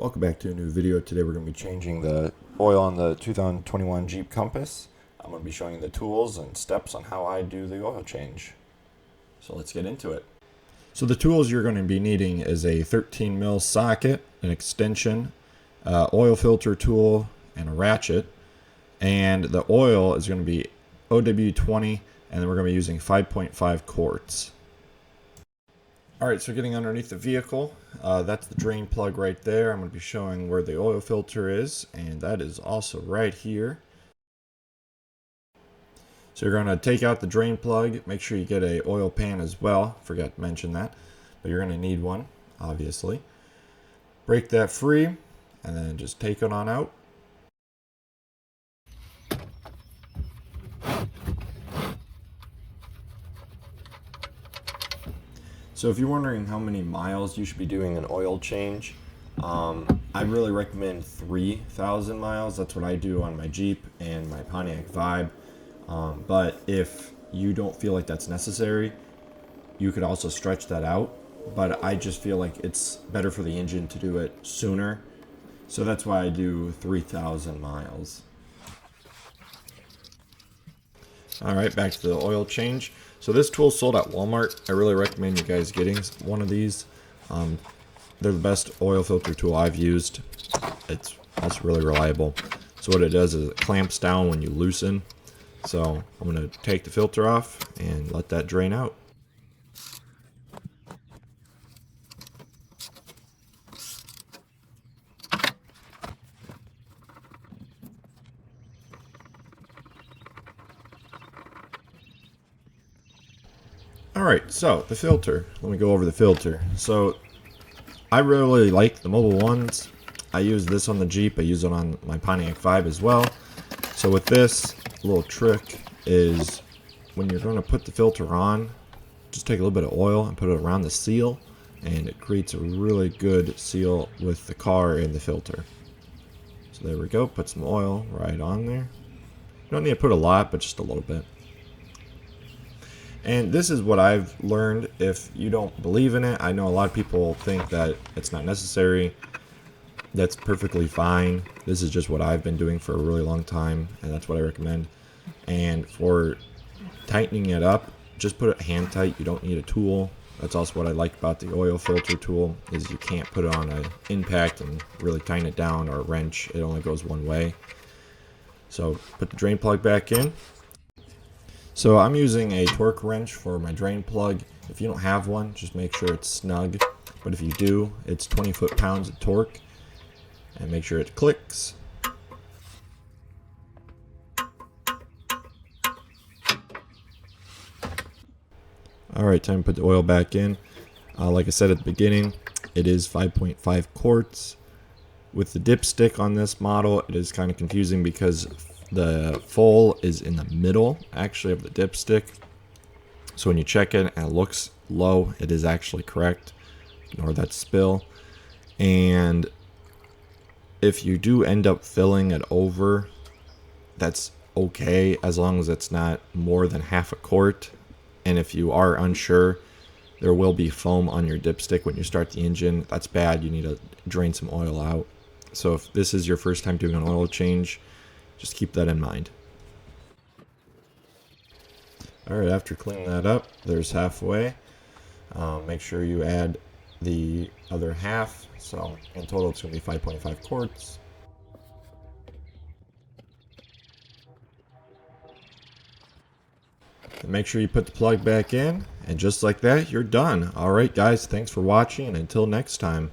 Welcome back to a new video. Today we're going to be changing the oil on the 2021 Jeep Compass. I'm going to be showing you the tools and steps on how I do the oil change. So let's get into it. So the tools you're going to be needing is a 13 mil socket, an extension, oil filter tool, and a ratchet. And the oil is going to be OW20, and then we're going to be using 5.5 quarts. Alright, so getting underneath the vehicle, that's the drain plug right there. I'm going to be showing where the oil filter is, and that is also right here. So you're going to take out the drain plug, make sure you get a oil pan as well. Forgot to mention that, but you're going to need one, obviously. Break that free, and then just take it on out. So if you're wondering how many miles you should be doing an oil change, I really recommend 3,000 miles. That's what I do on my Jeep and my Pontiac Vibe. But if you don't feel like that's necessary, you could also stretch that out. But I just feel like it's better for the engine to do it sooner. So that's why I do 3,000 miles. Alright, back to the oil change. So this tool is sold at Walmart. I really recommend you guys getting one of these. They're the best oil filter tool I've used. It's also really reliable. So what it does is it clamps down when you loosen. So I'm going to take the filter off and let that drain out. Alright, so the filter. Let me go over the filter. So I really like the Mobil ones. I use this on the Jeep. I use it on my Pontiac Vibe as well. So with this, a little trick is when you're going to put the filter on, just take a little bit of oil and put it around the seal, and it creates a really good seal with the car and the filter. So there we go. Put some oil right on there. You don't need to put a lot, but just a little bit. And this is what I've learned. If you don't believe in it, I know a lot of people think that it's not necessary. That's perfectly fine. This is just what I've been doing for a really long time, and that's what I recommend. And for tightening it up, just put it hand tight. You don't need a tool. That's also what I like about the oil filter tool, is you can't put it on an impact and really tighten it down, or a wrench. It only goes one way. So put the drain plug back in. So I'm using a torque wrench for my drain plug. If you don't have one, just make sure it's snug. But if you do, it's 20 foot-pounds of torque. And make sure it clicks. Alright, time to put the oil back in. Like I said at the beginning, it is 5.5 quarts. With the dipstick on this model, it is kind of confusing because the full is in the middle, actually, of the dipstick. So when you check it and it looks low, it is actually correct. Ignore that spill. And if you do end up filling it over, that's okay, as long as it's not more than half a quart. And if you are unsure, there will be foam on your dipstick when you start the engine. That's bad. You need to drain some oil out. So if this is your first time doing an oil change, just keep that in mind. Alright, after cleaning that up, there's halfway. Make sure you add the other half. So in total, it's going to be 5.5 quarts. And make sure you put the plug back in. And just like that, you're done. Alright guys, thanks for watching, and until next time.